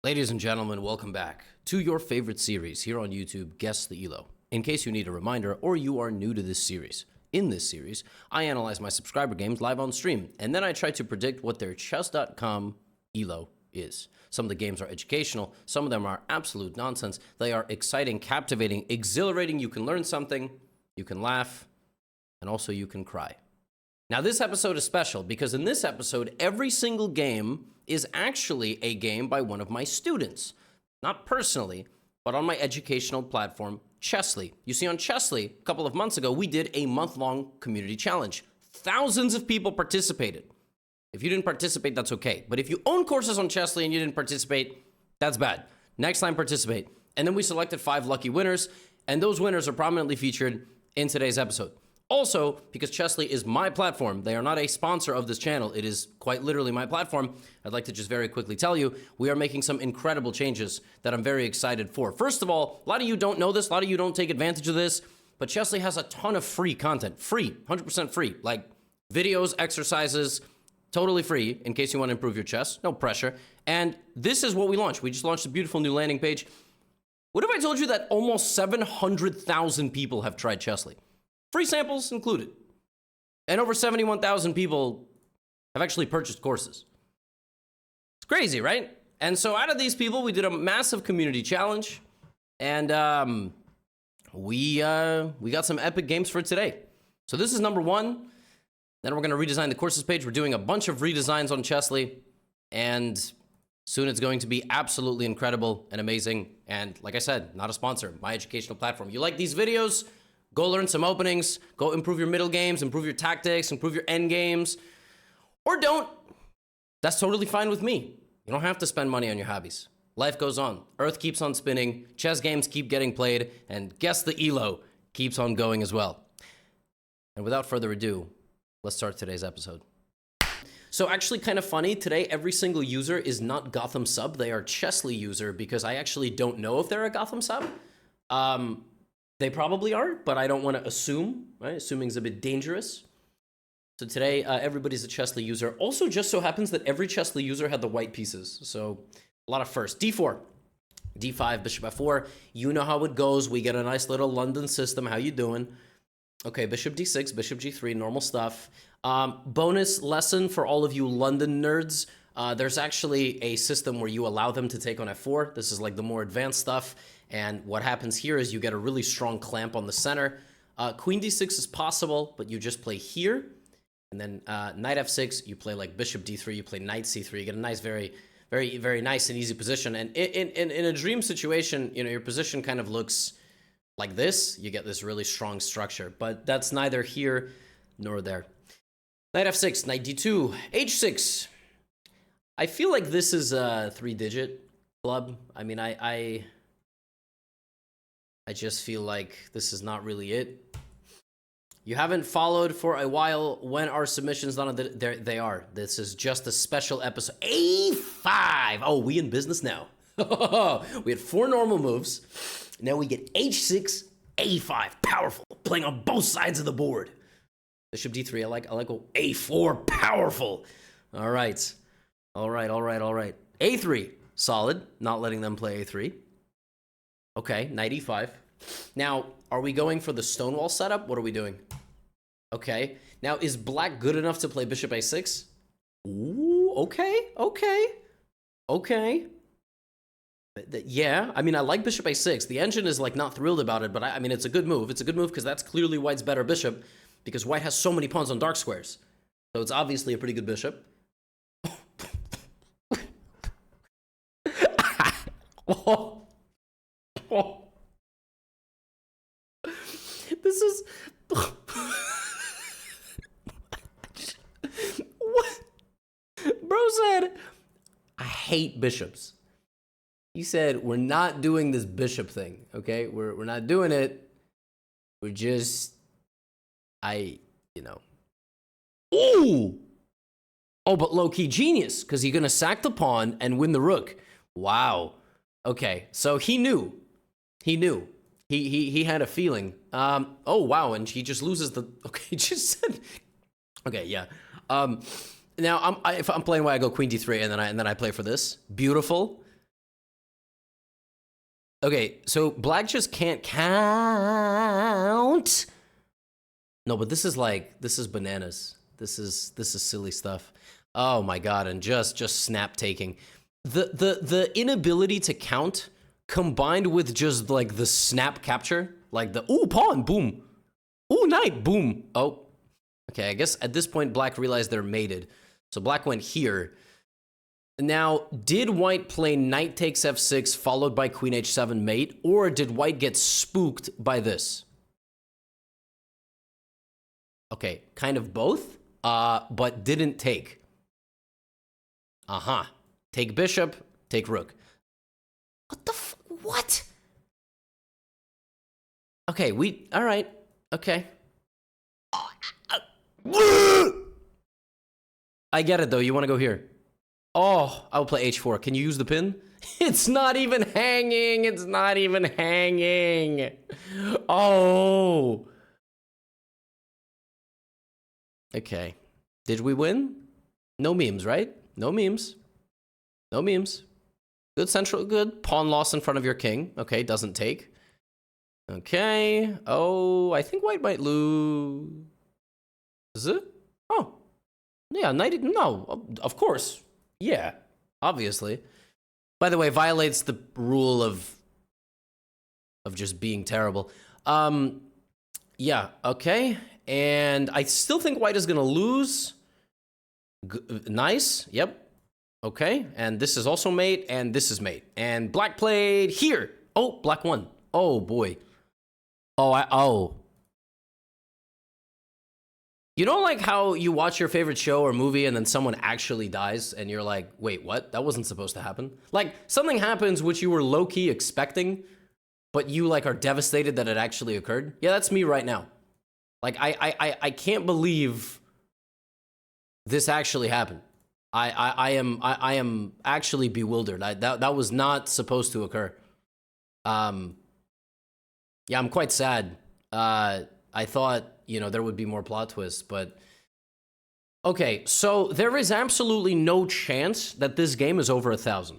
Ladies and gentlemen, welcome back to your favorite series here on YouTube, Guess the Elo. In case you need a reminder or you are new to this series, in this series, I analyze my subscriber games live on stream, and then I try to predict what their chess.com Elo is. Some of the games are educational, some of them are absolute nonsense. They are exciting, captivating, exhilarating. You can learn something, you can laugh, and also you can cry. Now, this episode is special because in this episode, every single game is actually a game by one of my students. Not personally, but on my educational platform, Chessly. You see, on Chessly, a couple of months ago, we did a month-long community challenge. Thousands of people participated. If you didn't participate, that's okay. But if you own courses on Chessly and you didn't participate, that's bad. Next time, participate. And then we selected 5 lucky winners, and those winners are prominently featured in today's episode. Also, because Chessly is my platform, they are not a sponsor of this channel. It is quite literally my platform. I'd like to just very quickly tell you, we are making some incredible changes that I'm very excited for. First of all, a lot of you don't know this, a lot of you don't take advantage of this, but Chessly has a ton of free content. Free, 100% free. Like videos, exercises, totally free in case you want to improve your chess. No pressure. And this is what we launched. We just launched a beautiful new landing page. What if I told you that almost 700,000 people have tried Chessly? Free samples included. And over 71,000 people have actually purchased courses. It's crazy, right? And so out of these people, we did a massive community challenge. And we got some epic games for today. So this is number 1. Then we're going to redesign the courses page. We're doing a bunch of redesigns on Chessly. And soon it's going to be absolutely incredible and amazing. And like I said, not a sponsor, my educational platform. You like these videos? Go learn some openings, go improve your middle games, improve your tactics, improve your end games, or don't. That's totally fine with me. You don't have to spend money on your hobbies. Life goes on. Earth keeps on spinning, chess games keep getting played, and Guess the Elo keeps on going as well. And without further ado, let's start today's episode. So actually kind of funny, today every single user is not Gotham sub, they are Chessly user because I actually don't know if they're a Gotham sub. They probably are, but I don't want to assume, right? Assuming is a bit dangerous. So today, everybody's a Chessly user. Also, just so happens that every Chessly user had the white pieces. So a lot of firsts. D4, D5, Bishop F4. You know how it goes. We get a nice little London system. How you doing? Okay, Bishop D6, Bishop G3, normal stuff. Bonus lesson for all of you London nerds. There's actually a system where you allow them to take on F4. This is like the more advanced stuff. And what happens here is you get a really strong clamp on the center. Queen D6 is possible, but you just play here. And then Knight F6, you play like Bishop D3, you play Knight C3. You get a nice, very, very, very nice and easy position. And in a dream situation, you know, your position kind of looks like this. You get this really strong structure, but that's neither here nor there. Knight F6, Knight D2, H6. I feel like this is a 3-digit club. I mean, I just feel like this is not really it. You haven't followed for a while. When are submissions done? There they are. This is just a special episode. A5. Oh, we in business now. We had 4 normal moves. Now we get H6, A5. Powerful. Playing on both sides of the board. Bishop D3. I like A4. Powerful. All right. All right. A3. Solid. Not letting them play A3. Okay, Knight E5. Now, are we going for the Stonewall setup? What are we doing? Okay. Now, is black good enough to play Bishop A6? Ooh, okay. Yeah, I mean, I like Bishop A6. The engine is like not thrilled about it, but I mean, it's a good move. It's a good move because that's clearly White's better bishop because White has so many pawns on dark squares. So it's obviously a pretty good bishop. Oh. This is what bro said. I hate bishops. He said we're not doing this bishop thing. Okay, we're not doing it. We're just Ooh. Oh, but low-key genius because he's gonna sack the pawn and win the rook. Wow. Okay, so he knew. He had a feeling. Oh wow, and he just loses the. Okay, he just said. Okay, yeah. Now if I'm playing white, I go Queen D3, and then I play for this. Beautiful. Okay, so black just can't count. No, but this is bananas. This is silly stuff. Oh my god, and just snap taking. The inability to count combined with just like the snap capture, like the ooh pawn, boom. Ooh knight, boom. Oh. Okay, I guess at this point black realized they're mated. So black went here. Now, did white play knight takes f6 followed by queen h7 mate, or did white get spooked by this? Okay, kind of both, but didn't take. Take bishop, take rook. What the what? Okay, all right, okay. I get it though, you wanna go here. Oh, I'll play h4. Can you use the pin? It's not even hanging. It's not even hanging. Oh. Okay. Did we win? No memes, right? No memes. No memes. Good central, good. Pawn loss in front of your king. Okay, doesn't take. Okay. Oh, I think white might lose. Is it? Oh. Yeah, knight. No, of course. Yeah, obviously. By the way, violates the rule of just being terrible. Yeah, okay. And I still think white is going to lose. Nice. Yep. Okay. And this is also mate, and this is mate. And black played here. Oh, black won. Oh, boy. Oh, You know, like how you watch your favorite show or movie and then someone actually dies and you're like, wait, what? That wasn't supposed to happen. Like something happens which you were low-key expecting, but you like are devastated that it actually occurred. Yeah, that's me right now. Like I can't believe this actually happened. I am actually bewildered. That was not supposed to occur. Yeah, I'm quite sad. I thought, you know, there would be more plot twists, but okay, so there is absolutely no chance that this game is over 1,000.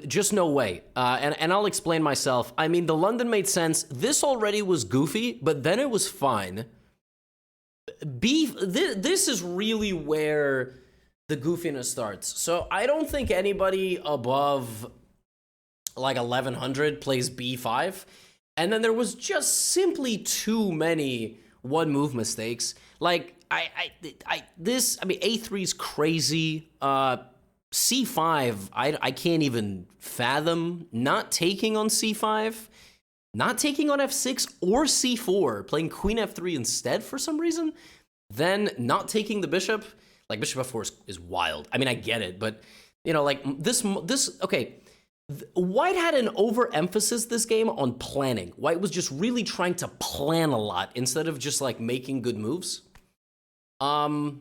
Just no way. And I'll explain myself. I mean, the London made sense. This already was goofy, but then it was fine. This is really where the goofiness starts. So I don't think anybody above like 1,100 plays b5. And then there was just simply too many one-move mistakes. Like, A3 is crazy. C5, I can't even fathom not taking on C5, not taking on F6 or C4, playing Queen F3 instead for some reason, then not taking the bishop. Like, bishop F4 is wild. I mean, I get it, but, you know, like, okay. White had an overemphasis this game on planning. White was just really trying to plan a lot instead of just like making good moves. And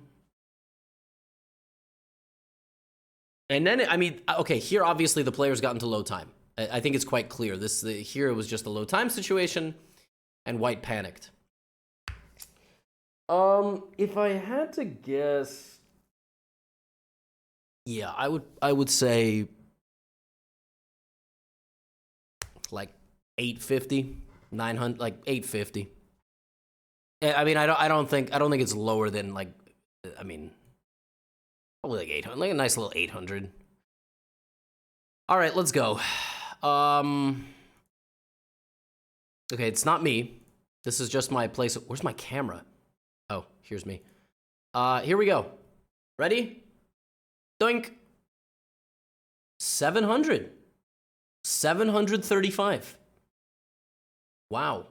then, I mean, okay, here obviously the players got into low time. I think it's quite clear. Here it was just a low time situation, and white panicked. If I had to guess, yeah, I would say like 850, 900, like 850. I mean, I don't think it's lower than like, I mean, probably like 800, like a nice little 800. All right, let's go. Okay, it's not me. This is just my place. Where's my camera? Oh, here's me. Here we go. Ready? Doink. 700. 735. Wow.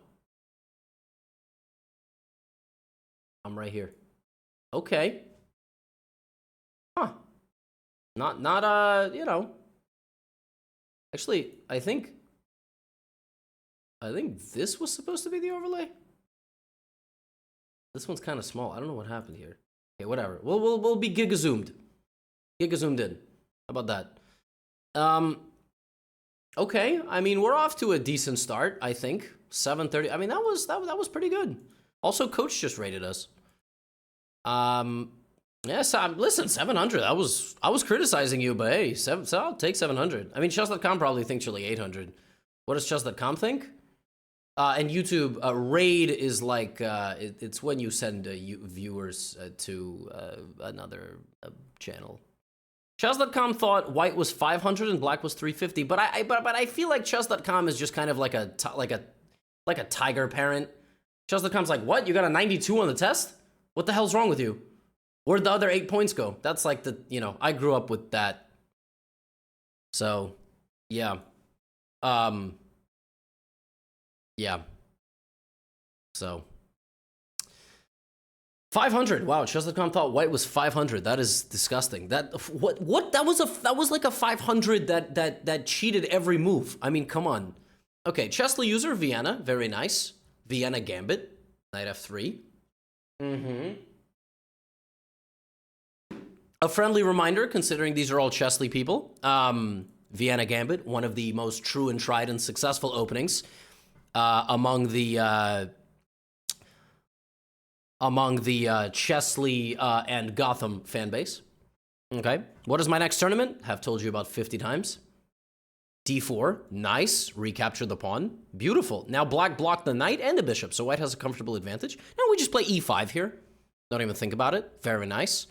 I'm right here. Okay. Huh. Not you know. Actually, I think this was supposed to be the overlay. This one's kind of small. I don't know what happened here. Okay, whatever. We'll be gigazoomed. Gigazoomed in. How about that? Okay. I mean, we're off to a decent start, I think. 730. I mean, that was pretty good. Also, coach just rated us. Yes, listen, 700. I was criticizing you, but hey, so I'll take 700. I mean, chess.com probably thinks you're like 800. What does chess.com think? And YouTube, raid is like, it's when you send viewers to another channel. Chess.com thought white was 500 and black was 350, but I feel like chess.com is just kind of like a tiger parent. Chess.com's like, what? You got a 92 on the test? What the hell's wrong with you? Where'd the other 8 points go? That's like the, I grew up with that. So, yeah. Yeah. So 500. Wow, chess.com thought white was 500. That is disgusting. What that was like a 500 that cheated every move. I mean, come on. Okay, Chessly user Vienna, very nice. Vienna gambit, knight f3. A friendly reminder, considering these are all Chessly people. Vienna gambit, one of the most true and tried and successful openings among the Chessly and Gotham fan base. Okay, what is my next tournament? Have told you about 50 times. D4, nice, recapture the pawn, beautiful. Now black blocked the knight and the bishop, so white has a comfortable advantage. Now we just play E5 here. Don't even think about it. Very nice.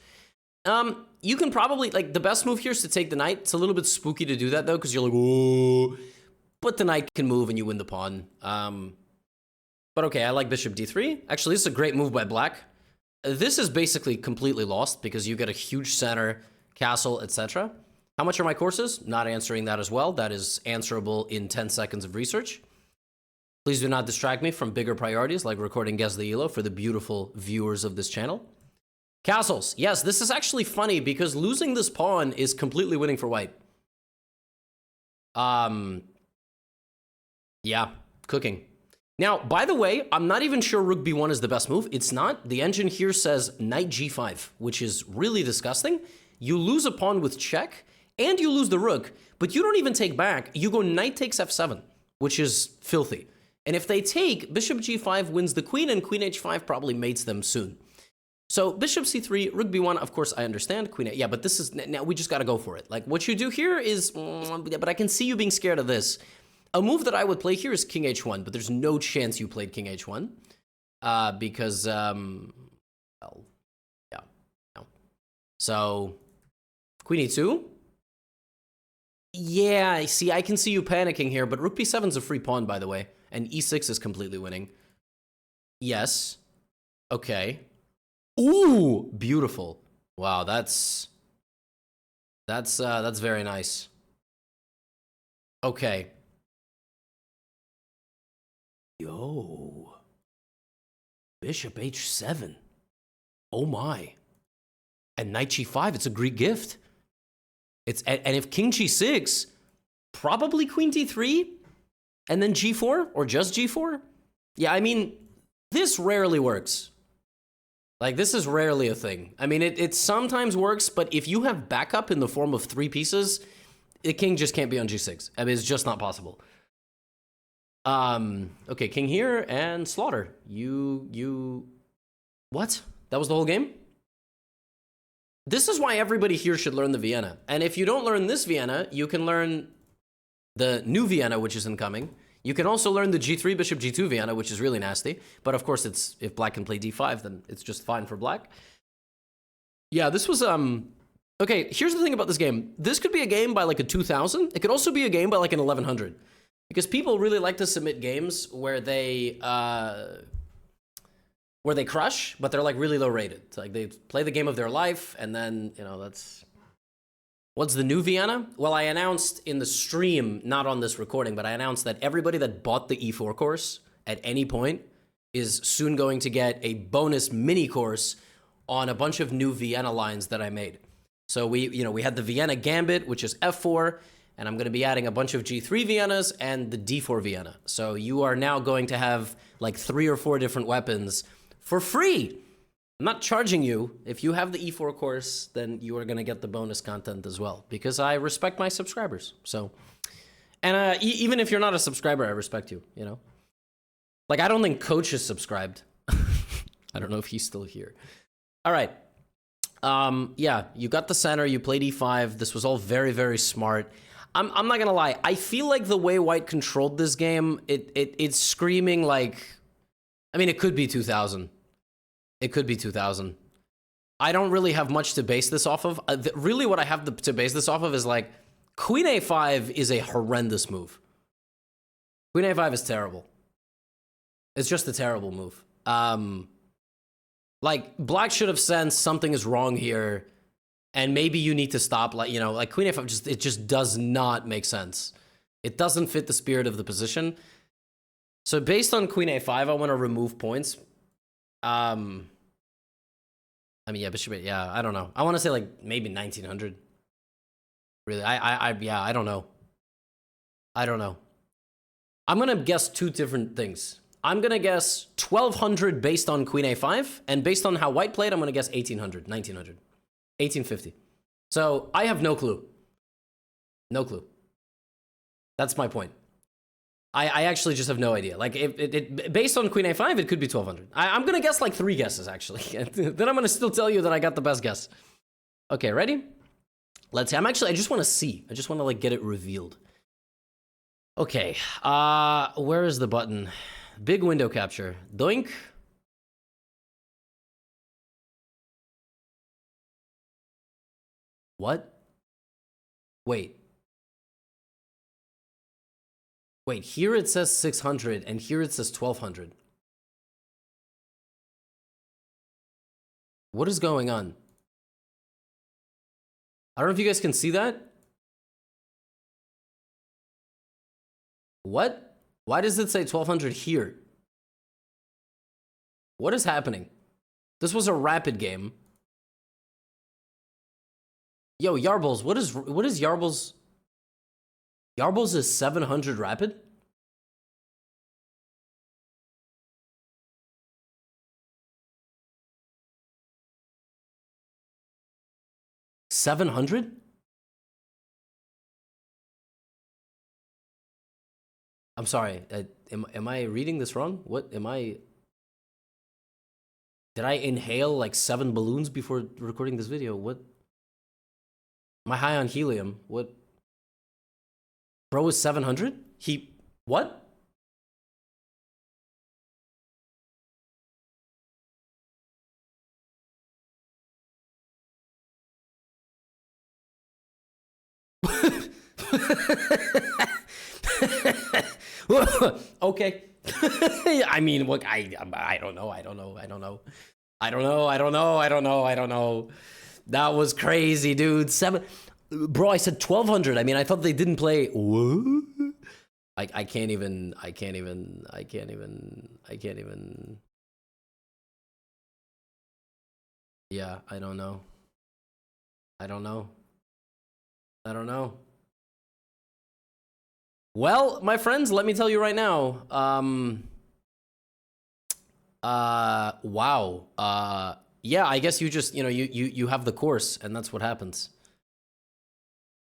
You can probably, like, the best move here is to take the knight. It's a little bit spooky to do that, though, because you're like, whoa. But the knight can move and you win the pawn. But okay, I like bishop d3. Actually, this is a great move by black. This is basically completely lost because you get a huge center, castle, etc. How much are my courses? Not answering that as well. That is answerable in 10 seconds of research. Please do not distract me from bigger priorities like recording Guess the Elo for the beautiful viewers of this channel. Castles. Yes, this is actually funny because losing this pawn is completely winning for white. Yeah, cooking. Now, by the way, I'm not even sure rook b1 is the best move. It's not. The engine here says knight g5, which is really disgusting. You lose a pawn with check, and you lose the rook, but you don't even take back. You go knight takes f7, which is filthy. And if they take, bishop g5 wins the queen, and queen h5 probably mates them soon. So bishop c3, rook b1, of course, I understand. Queen, yeah, but this is, now we just got to go for it. Like, what you do here is, but I can see you being scared of this. A move that I would play here is king h1, but there's no chance you played king h1 because, well, yeah, no. So, queen e2. Yeah, see, I can see you panicking here, but rook b7 is a free pawn, by the way, and e6 is completely winning. Yes. Okay. Ooh, beautiful. Wow, that's very nice. Okay. Yo. Bishop h7. Oh my. And knight g5, it's a Greek gift. And if king g6, probably queen d3, and then g4, or just g4? Yeah, I mean, this rarely works. Like, this is rarely a thing. I mean, it sometimes works, but if you have backup in the form of 3 pieces, the king just can't be on g6. I mean, it's just not possible. Okay, king here, and slaughter. What? That was the whole game? This is why everybody here should learn the Vienna. And if you don't learn this Vienna, you can learn the new Vienna, which is incoming. You can also learn the g3, bishop g2 Vienna, which is really nasty. But of course, it's if black can play d5, then it's just fine for black. Yeah, this was, okay, here's the thing about this game. This could be a game by like a 2000. It could also be a game by like an 1100. Because people really like to submit games where they crush, but they're like really low rated. It's like they play the game of their life, and then, you know, that's... What's the new Vienna? Well, I announced in the stream, not on this recording, but I announced that everybody that bought the E4 course at any point is soon going to get a bonus mini course on a bunch of new Vienna lines that I made. So we had the Vienna Gambit, which is F4, and I'm going to be adding a bunch of G3 Viennas and the D4 Vienna. So you are now going to have like 3 or 4 different weapons for free. I'm not charging you. If you have the E4 course, then you are going to get the bonus content as well, because I respect my subscribers. So, and even if you're not a subscriber, I respect you, you know? Like, I don't think Coach is subscribed. I don't know if he's still here. All right. Yeah, you got the center, you played e5. This was all very, very smart. I'm not gonna lie. I feel like the way White controlled this game, it's screaming like... I mean, it could be 2000. It could be 2000. I don't really have much to base this off of. Really what I have to base this off of is like, Queen a5 is a horrendous move. Queen a5 is terrible. It's just a terrible move. Like, black should have sensed something is wrong here, and maybe you need to stop, like, you know, like Queen a5, it just does not make sense. It doesn't fit the spirit of the position. So based on Queen a5, I want to remove points. I mean, yeah, bishop, yeah, I don't know. I want to say like maybe 1900. Really, yeah, I don't know. I don't know. I'm gonna guess two different things. I'm gonna guess 1200 based on Queen a5, and based on how White played, I'm gonna guess 1800, 1900, 1850. So I have no clue. No clue. That's my point. I actually just have no idea. Like, based on Queen a5, it could be 1200. I'm gonna guess like 3 guesses, actually. Then I'm gonna still tell you that I got the best guess. Okay, ready? Let's see. I just want to see. I just want to, like, get it revealed. Okay, where is the button? Big window capture. Doink. What? Wait. Wait, here it says 600, and here it says 1200. What is going on? I don't know if you guys can see that. What? Why does it say 1200 here? What is happening? This was a rapid game. Yo, Yarbles, what is Yarbles? Yarbles is 700 rapid? $700? I'm sorry. Am I reading this wrong? What am I? Did I inhale like 7 balloons before recording this video? What? Am I high on helium? What? Bro is 700? What? Okay. I mean, look, I don't know. That was crazy, dude. Bro, I said 1200. I mean, I thought they didn't play. What? I can't even. Yeah, I don't know. Well, my friends, let me tell you right now. Wow. Yeah, I guess you just, you have the course, and that's what happens.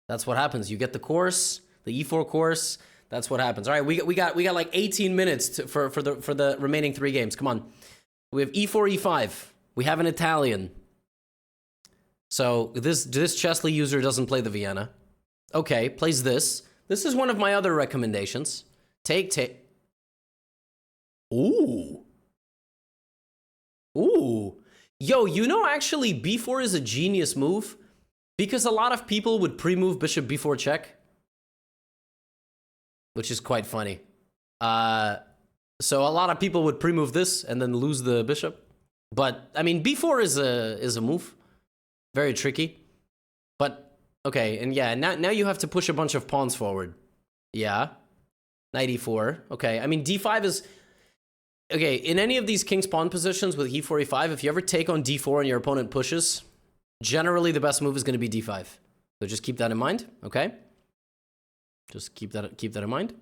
That's what happens. You get the course, the E4 course. That's what happens. All right, we got like 18 minutes for the remaining 3 games. Come on. We have E4, E5. We have an Italian. So this Chesley user doesn't play the Vienna. Okay, plays this. This is one of my other recommendations. Take. Ooh. Yo, actually, b4 is a genius move because a lot of people would pre-move bishop b4 check, which is quite funny. So a lot of people would pre-move this and then lose the bishop. But, I mean, b4 is a move. Very tricky. But... okay, and yeah, now you have to push a bunch of pawns forward. Yeah. Knight e4. Okay, I mean, d5 is... okay, in any of these king's pawn positions with e4, e5, if you ever take on d4 and your opponent pushes, generally the best move is going to be d5. So just keep that in mind, okay? Just keep that in mind.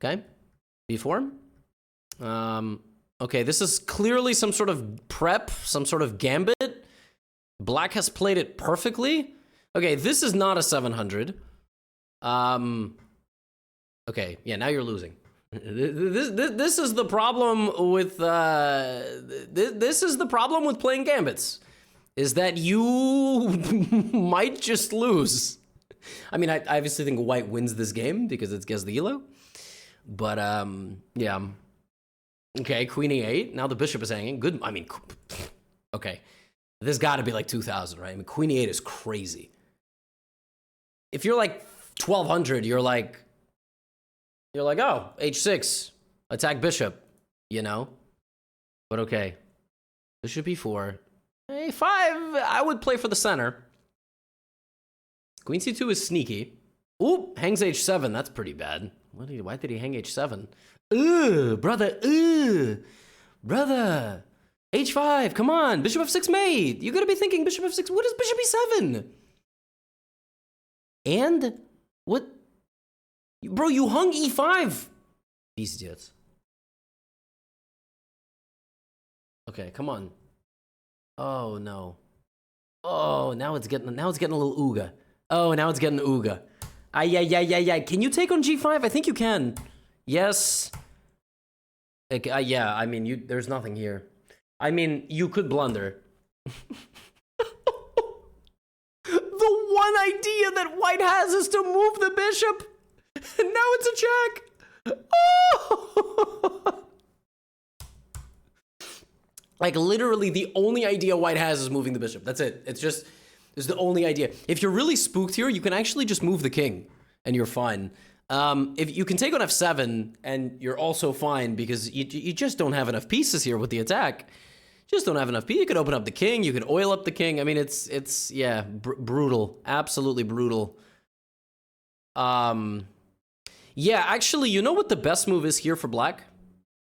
Okay, b4. Okay, this is clearly some sort of prep, some sort of gambit. Black has played it perfectly. Okay, this is not a 700. Okay, yeah, now you're losing. This is the problem with this is the problem with playing gambits. is that you might just lose. I mean, I obviously think white wins this game because it's Guess The Elo. But, yeah. Okay, queen e8. Now the bishop is hanging. Good. I mean, okay. This got to be like 2,000, right? I mean, queen e8 is crazy. If you're like 1,200, you're like, oh, h6, attack bishop, you know? But okay. Bishop e4. a5, I would play for the center. Queen c2 is sneaky. Ooh, hangs h7. That's pretty bad. Why did he hang h7? Brother. Brother. h5, come on. Bishop f6 mate. You gotta be thinking bishop f6. What is bishop e7? And? What? Bro, you hung e5. These idiots. Okay, come on. Oh, no. Oh, now it's getting a little ooga. Oh, now it's getting ooga. Ay. Can you take on g5? I think you can. Yes. Yeah, I mean, there's nothing here. I mean, you could blunder. The one idea that white has is to move the bishop. And now it's a check. Oh! Like, literally, the only idea white has is moving the bishop. That's it. It's the only idea. If you're really spooked here, you can actually just move the king, and you're fine. If you can take on f7, and you're also fine, because you just don't have enough pieces here with the attack. Just don't have enough pieces. You could open up the king. You could oil up the king. I mean, it's yeah, brutal. Absolutely brutal. Yeah, actually, you know what the best move is here for black?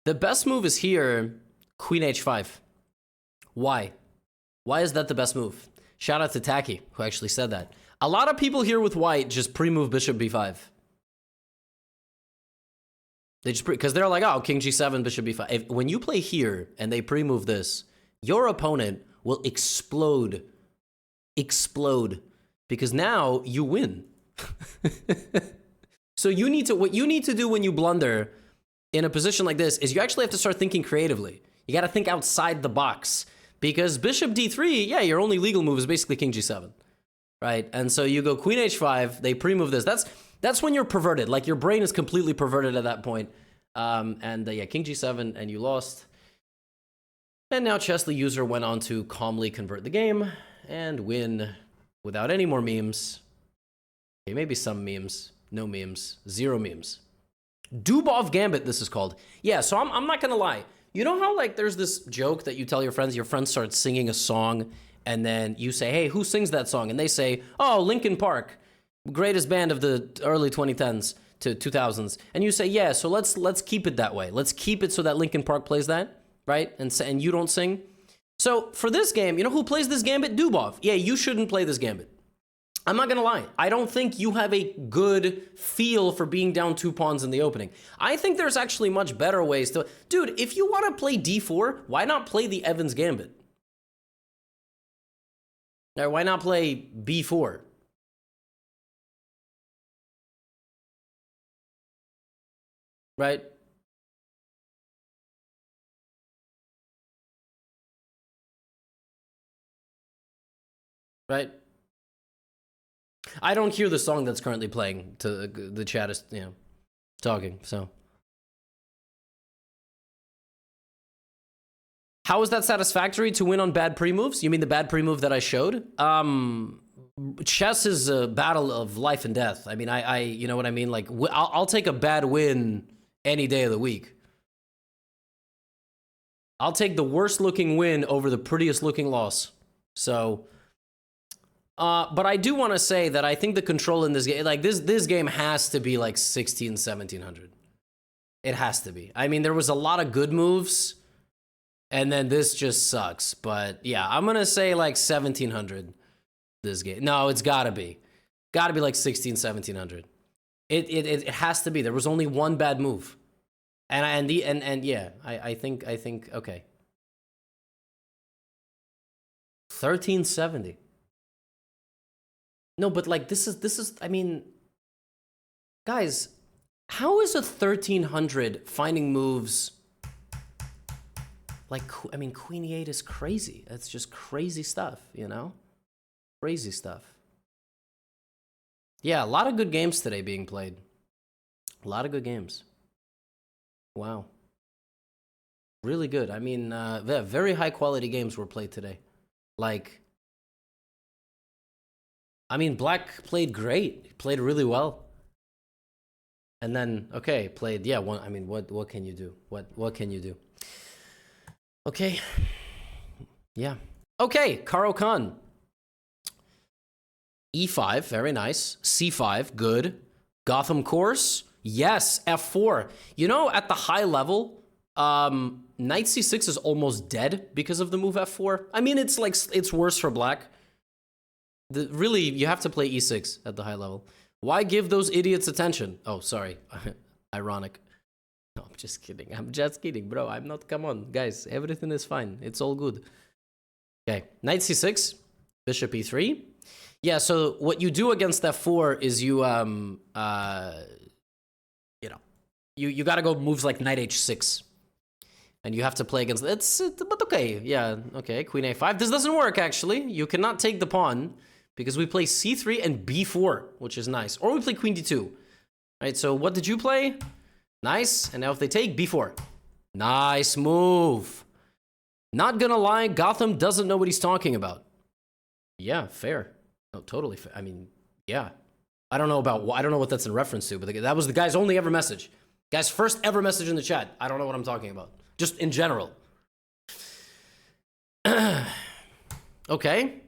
The best move is here... Queen h5. Why? Why is that the best move? Shout out to Taki, who actually said that. A lot of people here with white just pre-move bishop b5. They just because they're like, oh, king g7, bishop b5. When you play here and they pre-move this, your opponent will explode. Explode. Because now you win. So what you need to do when you blunder in a position like this is you actually have to start thinking creatively. You got to think outside the box, because bishop d3, yeah, your only legal move is basically king g7, right? And so you go queen h5, they pre-move this. That's when you're perverted. Like, your brain is completely perverted at that point. Yeah, king g7, and you lost. And now Chess, the user, went on to calmly convert the game and win without any more memes. Okay, maybe some memes. No memes. Zero memes. Dubov Gambit, this is called. Yeah, so I'm not gonna lie. You know how, like, there's this joke that you tell your friends start singing a song, and then you say, hey, who sings that song? And they say, oh, Linkin Park, greatest band of the early 2010s to 2000s. And you say, yeah, so let's keep it that way. Let's keep it so that Linkin Park plays that, right? And you don't sing. So for this game, you know who plays this gambit? Dubov. Yeah, you shouldn't play this gambit. I'm not gonna lie. I don't think you have a good feel for being down 2 pawns in the opening. I think there's actually much better ways to... Dude, if you want to play d4, why not play the Evans Gambit? Or why not play b4? Right? Right? I don't hear the song that's currently playing. To the chat is, you know, talking, so. How is that satisfactory to win on bad pre-moves? You mean the bad pre-move that I showed? Chess is a battle of life and death. I mean, you know what I mean? Like, I'll take a bad win any day of the week. I'll take the worst looking win over the prettiest looking loss. So... but I do want to say that I think the control in this game, like this game has to be like 1700. It has to be. I mean, there was a lot of good moves, and then this just sucks. But yeah, I'm going to say like 1700 this game. No, it's got to be. Got to be like 1700. It has to be. There was only one bad move. And yeah, I think okay. 1370. No, but like this is I mean, guys, how is a 1300 finding moves Like, I mean, queen e8 is crazy. It's just crazy stuff, you know? Crazy stuff. Yeah, a lot of good games today being played. A lot of good games. Wow. Really good. I mean, very high quality games were played today. Like, I mean, Black played great. He played really well. And then, okay, played, yeah, one. I mean, what can you do? What can you do? Okay. Yeah. Okay, Karo Khan. E5, very nice. C5, good. Gotham course, yes. F4. You know, at the high level, knight c6 is almost dead because of the move f4. I mean, it's like, it's worse for black. Really, you have to play e6 at the high level. Why give those idiots attention? Oh, sorry. Ironic. No, I'm just kidding. I'm just kidding, bro. I'm not, come on, guys. Everything is fine. It's all good. Okay, knight c6, bishop e3. Yeah, so what you do against f4 is you, you know, you got to go moves like knight h6. And you have to play against, but okay, yeah, okay, queen a5. This doesn't work, actually. You cannot take the pawn because we play c3 and b4, which is nice. Or we play queen d2. All right, so what did you play? Nice, and now if they take, b4. Nice move. Not gonna lie, Gotham doesn't know what he's talking about. Yeah, fair. No, totally fair. I mean, yeah. I don't know what that's in reference to, but that was the guy's only ever message. Guy's first ever message in the chat. I don't know what I'm talking about. Just in general. Okay.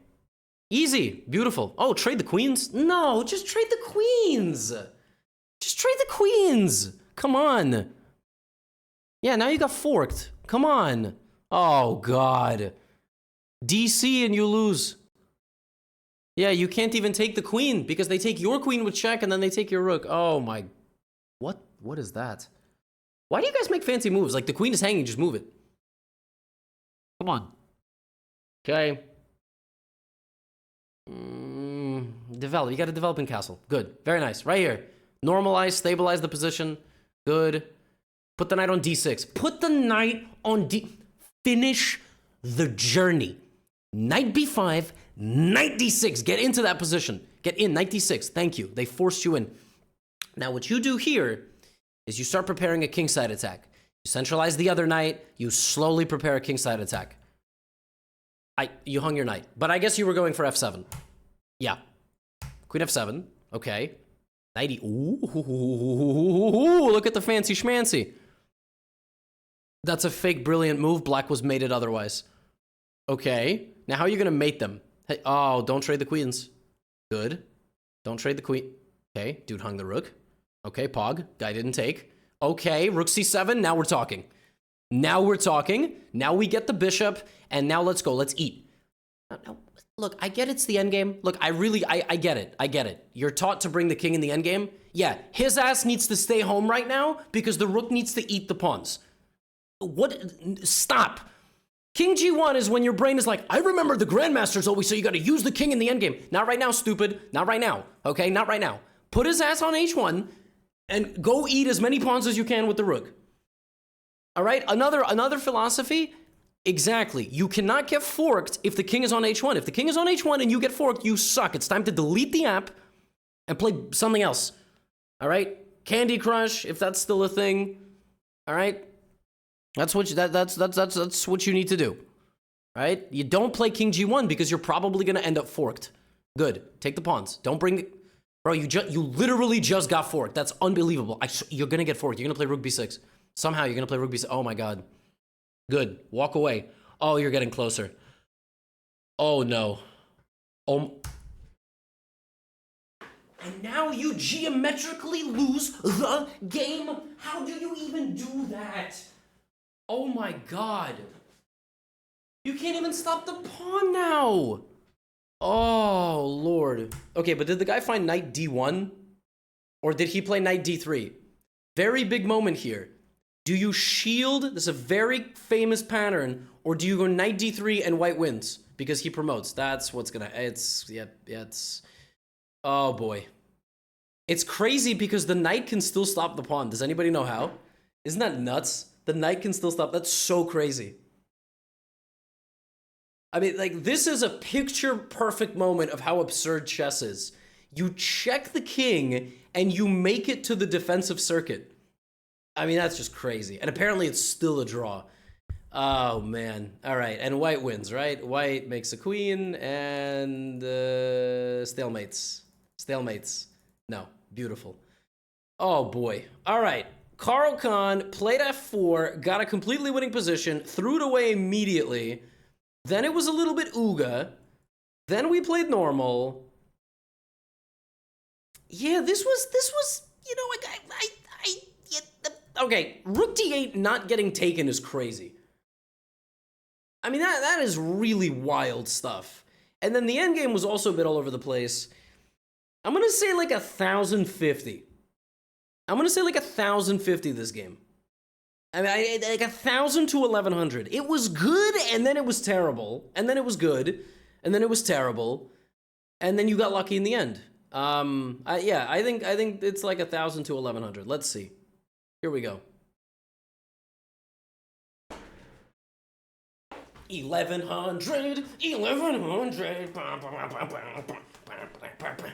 Easy. Beautiful. Oh, trade the queens? No, just trade the queens. Just trade the queens. Come on. Yeah, now you got forked. Come on. Oh, God. DC and you lose. Yeah, you can't even take the queen because they take your queen with check and then they take your rook. Oh, my. What is that? Why do you guys make fancy moves? Like, the queen is hanging, just move it. Come on. Okay. Develop. You got a developing castle. Good. Very nice. Right here. Normalize, stabilize the position. Good. Put the knight on d6. Put the knight on d... Finish the journey. Knight b5, knight d6. Get into that position. Get in, knight d6. Thank you. They forced you in. Now, what you do here is you start preparing a kingside attack. You centralize the other knight. You slowly prepare a kingside attack. You hung your knight. But I guess you were going for f7. Yeah. Queen f7. Okay. Knight e... Ooh, look at the fancy schmancy. That's a fake brilliant move. Black was mated otherwise. Okay. Now how are you going to mate them? Hey, oh, don't trade the queens. Good. Don't trade the queen. Okay. Dude hung the rook. Okay, pog. Guy didn't take. Okay, rook c7. Now we're talking. Now we're talking. Now we get the bishop. And now let's go. Let's eat. No, look, I get it's the endgame. Look, I get it. I get it. You're taught to bring the king in the endgame. Yeah, his ass needs to stay home right now because the rook needs to eat the pawns. What? Stop. King g1 is when your brain is like, I remember the grandmasters always say you got to use the king in the endgame. Not right now, stupid. Not right now. Okay, not right now. Put his ass on h1 and go eat as many pawns as you can with the rook. All right, another philosophy. Exactly. You cannot get forked if the king is on h1. If the king is on h1 and you get forked, you suck. It's time to delete the app and play something else. All right? Candy Crush, if that's still a thing. All right? That's what you need to do. All right? You don't play king g1 because you're probably going to end up forked. Good. Take the pawns. Don't bring the... Bro, you literally just got forked. That's unbelievable. You're going to get forked. You're going to play rook b6. Somehow you're going to play rook b6. Oh my god. Good. Walk away. Oh, you're getting closer. Oh, no. Oh. And now you geometrically lose the game. How do you even do that? Oh, my God. You can't even stop the pawn now. Oh, Lord. Okay, but did the guy find knight d1? Or did he play knight d3? Very big moment here. Do you shield? This is a very famous pattern. Or do you go knight d3 and white wins? Because he promotes. That's what's gonna... It's... Oh, boy. It's crazy because the knight can still stop the pawn. Does anybody know how? Isn't that nuts? The knight can still stop. That's so crazy. I mean, like, this is a picture-perfect moment of how absurd chess is. You check the king, and you make it to the defensive circuit. I mean, that's just crazy. And apparently it's still a draw. Oh, man. All right, and white wins, right? White makes a queen, and stalemates. Stalemates. No, beautiful. Oh, boy. All right. Carl Khan played f4, got a completely winning position, threw it away immediately. Then it was a little bit ooga. Then we played normal. Yeah, this was, you know, like, okay, rook d8 not getting taken is crazy. I mean, that is really wild stuff. And then the endgame was also a bit all over the place. I'm gonna say like 1,050. I'm gonna say like 1,050 this game. I mean, like 1,000 to 1,100. It was good, and then it was terrible, and then it was good, and then it was terrible, and then you got lucky in the end. Yeah, I think it's like 1,000 to 1,100. Let's see. Here we go. 1,100, 1,100.